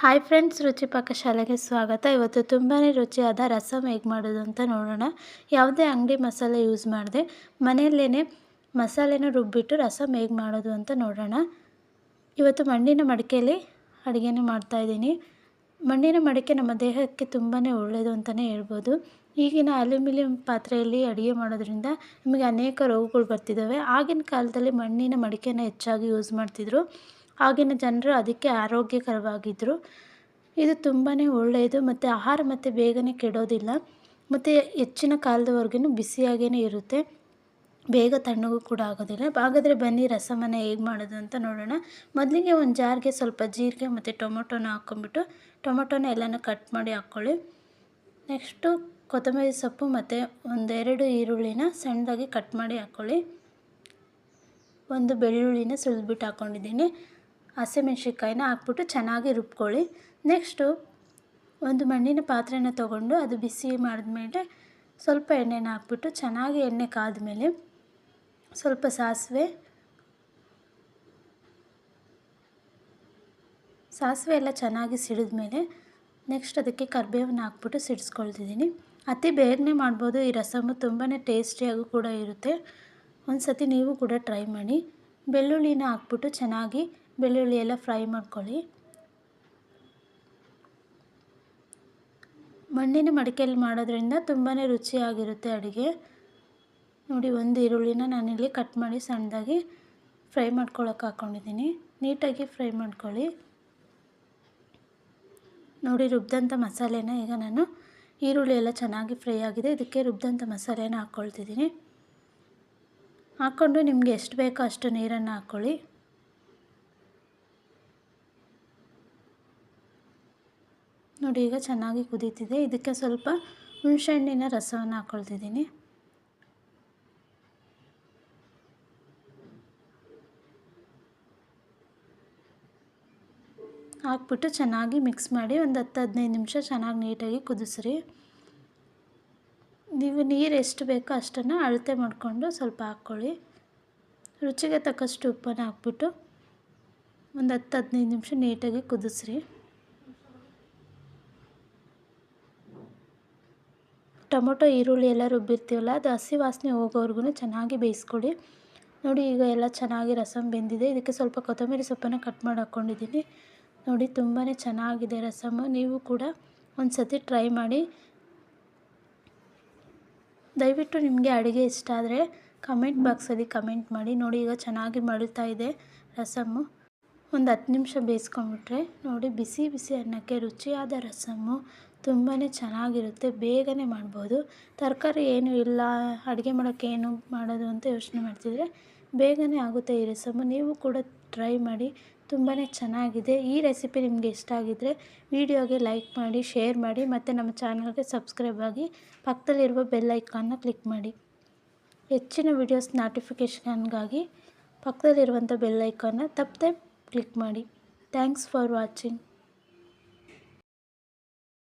Hi friends, ರುಚಿ ಪಾಕಶಾಲೆಗೆ ಸ್ವಾಗತ. ಇವತ್ತು ತುಂಬಾ ರುಚಿಯಾದ ರಸಮ್ ಹೇಗೆ ಮಾಡೋದು ಅಂತ ನೋಡೋಣ. ಯಾವುದೇ ಅಂಗಡಿ ಮಸಾಲೆ ಯೂಸ್ ಮಾಡದೆ ಮನೆಯಲ್ಲೇ ಮಸಾಲೆನ ರುಬ್ಬಿಟ್ಟು ರಸಮ್ ಹೇಗೆ ಮಾಡೋದು ಅಂತ ನೋಡೋಣ. ಇವತ್ತು ಮಣ್ಣಿನ ಮಡಿಕೆಯಲ್ಲಿ ಅಡುಗೆನ ಮಾಡ್ತಾಯಿದ್ದೀನಿ. ಮಣ್ಣಿನ ಮಡಿಕೆ ನಮ್ಮ ದೇಹಕ್ಕೆ ತುಂಬಾ ಒಳ್ಳೆಯದು ಅಂತಲೇ ಹೇಳ್ಬೋದು. ಈಗಿನ ಅಲ್ಯೂಮಿನಿಯಂ ಪಾತ್ರೆಯಲ್ಲಿ ಅಡುಗೆ ಮಾಡೋದ್ರಿಂದ ನಮಗೆ ಅನೇಕ ರೋಗಗಳು ಬರ್ತಿದ್ದಾವೆ. ಆಗಿನ ಕಾಲದಲ್ಲಿ ಮಣ್ಣಿನ ಮಡಿಕೆನ ಹೆಚ್ಚಾಗಿ ಯೂಸ್ ಮಾಡ್ತಿದ್ರು. ಆಗಿನ ಜನರು ಅದಕ್ಕೆ ಆರೋಗ್ಯಕರವಾಗಿದ್ದರು. ಇದು ತುಂಬಾ ಒಳ್ಳೆಯದು ಮತ್ತು ಆಹಾರ ಮತ್ತು ಬೇಗನೆ ಕೆಡೋದಿಲ್ಲ ಮತ್ತು ಹೆಚ್ಚಿನ ಕಾಲದವರೆಗೂ ಬಿಸಿಯಾಗೇ ಇರುತ್ತೆ. ಬೇಗ ತಣ್ಣಗೂ ಕೂಡ ಆಗೋದಿಲ್ಲ. ಹಾಗಾದರೆ ಬನ್ನಿ ರಸಮನ್ನು ಹೇಗೆ ಮಾಡೋದು ಅಂತ ನೋಡೋಣ. ಮೊದಲಿಗೆ ಒಂದು ಜಾರ್ಗೆ ಸ್ವಲ್ಪ ಜೀರಿಗೆ ಮತ್ತು ಟೊಮೊಟೊನ ಹಾಕ್ಕೊಂಬಿಟ್ಟು ಟೊಮೊಟೊನ ಎಲ್ಲನೂ ಕಟ್ ಮಾಡಿ ಹಾಕ್ಕೊಳ್ಳಿ. ನೆಕ್ಸ್ಟು ಕೊತ್ತಂಬರಿ ಸೊಪ್ಪು ಮತ್ತು ಒಂದೆರಡು ಈರುಳ್ಳಿನ ಸಣ್ಣದಾಗಿ ಕಟ್ ಮಾಡಿ ಹಾಕ್ಕೊಳ್ಳಿ. ಒಂದು ಬೆಳ್ಳುಳ್ಳಿನ ಸುಲಿದ್ಬಿಟ್ಟು ಹಾಕ್ಕೊಂಡಿದ್ದೀನಿ. ಹಸಿಮೆಣ್ಸಿನ್ಕಾಯಿನ ಹಾಕ್ಬಿಟ್ಟು ಚೆನ್ನಾಗಿ ರುಬ್ಕೊಳ್ಳಿ. ನೆಕ್ಸ್ಟು ಒಂದು ಮಣ್ಣಿನ ಪಾತ್ರೆನ ತೊಗೊಂಡು ಅದು ಬಿಸಿ ಮಾಡಿದ್ಮೇಲೆ ಸ್ವಲ್ಪ ಎಣ್ಣೆನ ಹಾಕ್ಬಿಟ್ಟು ಚೆನ್ನಾಗಿ ಎಣ್ಣೆ ಕಾದ್ಮೇಲೆ ಸ್ವಲ್ಪ ಸಾಸಿವೆ ಎಲ್ಲ ಚೆನ್ನಾಗಿ ಸಿಡಿದ್ಮೇಲೆ ನೆಕ್ಸ್ಟ್ ಅದಕ್ಕೆ ಕರಿಬೇವನ್ನ ಹಾಕ್ಬಿಟ್ಟು ಸಿಡಿಸ್ಕೊಳ್ತಿದ್ದೀನಿ. ಅತಿ ಬೇಗನೆ ಮಾಡ್ಬೋದು ಈ ರಸಮು, ತುಂಬಾ ಟೇಸ್ಟಿಯಾಗೂ ಕೂಡ ಇರುತ್ತೆ. ಒಂದು ಸತಿ ನೀವು ಕೂಡ ಟ್ರೈ ಮಾಡಿ. ಬೆಳ್ಳುಳ್ಳಿನ ಹಾಕ್ಬಿಟ್ಟು ಚೆನ್ನಾಗಿ ಬೆಳ್ಳುಳ್ಳಿ ಎಲ್ಲ ಫ್ರೈ ಮಾಡ್ಕೊಳ್ಳಿ. ಮಣ್ಣಿನ ಮಡಿಕೆಯಲ್ಲಿ ಮಾಡೋದ್ರಿಂದ ತುಂಬಾ ರುಚಿಯಾಗಿರುತ್ತೆ ಅಡುಗೆ. ನೋಡಿ, ಒಂದು ಈರುಳ್ಳಿನ ನಾನಿಲ್ಲಿ ಕಟ್ ಮಾಡಿ ಸಣ್ಣದಾಗಿ ಫ್ರೈ ಮಾಡ್ಕೊಳ್ಳೋಕೆ ಹಾಕ್ಕೊಂಡಿದ್ದೀನಿ. ನೀಟಾಗಿ ಫ್ರೈ ಮಾಡ್ಕೊಳ್ಳಿ. ನೋಡಿ, ರುಬ್ಬಿದಂಥ ಮಸಾಲೆನ ಈಗ ನಾನು ಈರುಳ್ಳಿ ಎಲ್ಲ ಚೆನ್ನಾಗಿ ಫ್ರೈ ಆಗಿದೆ, ಇದಕ್ಕೆ ರುಬ್ಬಿದಂಥ ಮಸಾಲೆನ ಹಾಕ್ಕೊಳ್ತಿದ್ದೀನಿ. ಹಾಕ್ಕೊಂಡು ನಿಮಗೆ ಎಷ್ಟು ಬೇಕೋ ಅಷ್ಟು ನೀರನ್ನು ಹಾಕ್ಕೊಳ್ಳಿ. ನೋಡಿ, ಈಗ ಚೆನ್ನಾಗಿ ಕುದೀತಿದೆ. ಇದಕ್ಕೆ ಸ್ವಲ್ಪ ಹುಣಸೆಹಣ್ಣಿನ ರಸವನ್ನು ಹಾಕ್ಕೊಳ್ತಿದ್ದೀನಿ. ಹಾಕ್ಬಿಟ್ಟು ಚೆನ್ನಾಗಿ ಮಿಕ್ಸ್ ಮಾಡಿ ಒಂದು 10-15 ನಿಮಿಷ ಚೆನ್ನಾಗಿ ನೀಟಾಗಿ ಕುದಿಸ್ರಿ. ನೀವು ನೀರು ಎಷ್ಟು ಬೇಕೋ ಅಷ್ಟನ್ನು ಅಳತೆ ಮಾಡಿಕೊಂಡು ಸ್ವಲ್ಪ ಹಾಕ್ಕೊಳ್ಳಿ. ರುಚಿಗೆ ತಕ್ಕಷ್ಟು ಉಪ್ಪನ್ನು ಹಾಕ್ಬಿಟ್ಟು ಒಂದು 10-15 ನಿಮಿಷ ನೀಟಾಗಿ ಕುದಿಸ್ರಿ. ಟೊಮೊಟೊ ಈರುಳ್ಳಿ ಎಲ್ಲ ರುಬ್ಬಿರ್ತೀವಲ್ಲ, ಅದು ಹಸಿ ವಾಸನೆ ಹೋಗೋವರೆಗೂ ಚೆನ್ನಾಗಿ ಬೇಯಿಸ್ಕೊಳ್ಳಿ. ನೋಡಿ, ಈಗ ಎಲ್ಲ ಚೆನ್ನಾಗಿ ರಸಮ್ ಬೆಂದಿದೆ. ಇದಕ್ಕೆ ಸ್ವಲ್ಪ ಕೊತ್ತಂಬರಿ ಸೊಪ್ಪನ್ನು ಕಟ್ ಮಾಡಿ ಹಾಕ್ಕೊಂಡಿದ್ದೀನಿ. ನೋಡಿ, ತುಂಬಾ ಚೆನ್ನಾಗಿದೆ ರಸಮು. ನೀವು ಕೂಡ ಒಂದು ಸತಿ ಟ್ರೈ ಮಾಡಿ. ದಯವಿಟ್ಟು ನಿಮಗೆ ಅಡುಗೆ ಇಷ್ಟ ಆದರೆ ಕಮೆಂಟ್ ಬಾಕ್ಸಲ್ಲಿ ಕಮೆಂಟ್ ಮಾಡಿ. ನೋಡಿ, ಈಗ ಚೆನ್ನಾಗಿ ಮಳ್ತಾ ಇದೆ ರಸಮ್ಮು. ಒಂದು 10 ನಿಮಿಷ ಬೇಯಿಸ್ಕೊಂಬಿಟ್ರೆ ನೋಡಿ, ಬಿಸಿ ಬಿಸಿ ಅನ್ನಕ್ಕೆ ರುಚಿಯಾದ ರಸಮ್ಮು ತುಂಬಾ ಚೆನ್ನಾಗಿರುತ್ತೆ. ಬೇಗನೆ ಮಾಡ್ಬೋದು. ತರಕಾರಿ ಏನೂ ಇಲ್ಲ, ಅಡುಗೆ ಮಾಡೋಕ್ಕೇನು ಮಾಡೋದು ಅಂತ ಯೋಚನೆ ಮಾಡ್ತಿದ್ರೆ ಬೇಗನೆ ಆಗುತ್ತೆ ಈ ರಸಮ್ಮು. ನೀವು ಕೂಡ ಟ್ರೈ ಮಾಡಿ, ತುಂಬಾ ಚೆನ್ನಾಗಿದೆ. ಈ ರೆಸಿಪಿ ನಿಮಗೆ ಇಷ್ಟ ಆಗಿದ್ದರೆ ವಿಡಿಯೋಗೆ ಲೈಕ್ ಮಾಡಿ, ಶೇರ್ ಮಾಡಿ ಮತ್ತು ನಮ್ಮ ಚಾನಲ್ಗೆ ಸಬ್ಸ್ಕ್ರೈಬ್ ಆಗಿ ಪಕ್ಕದಲ್ಲಿರುವ ಬೆಲ್ ಐಕಾನ್ನ ಕ್ಲಿಕ್ ಮಾಡಿ. ಹೆಚ್ಚಿನ ವೀಡಿಯೋಸ್ ನೋಟಿಫಿಕೇಷನ್ಗಾಗಿ ಪಕ್ಕದಲ್ಲಿರುವಂಥ ಬೆಲ್ ಐಕಾನ್ನ ತಪ್ಪದೆ ಕ್ಲಿಕ್ ಮಾಡಿ. Thanks for watching.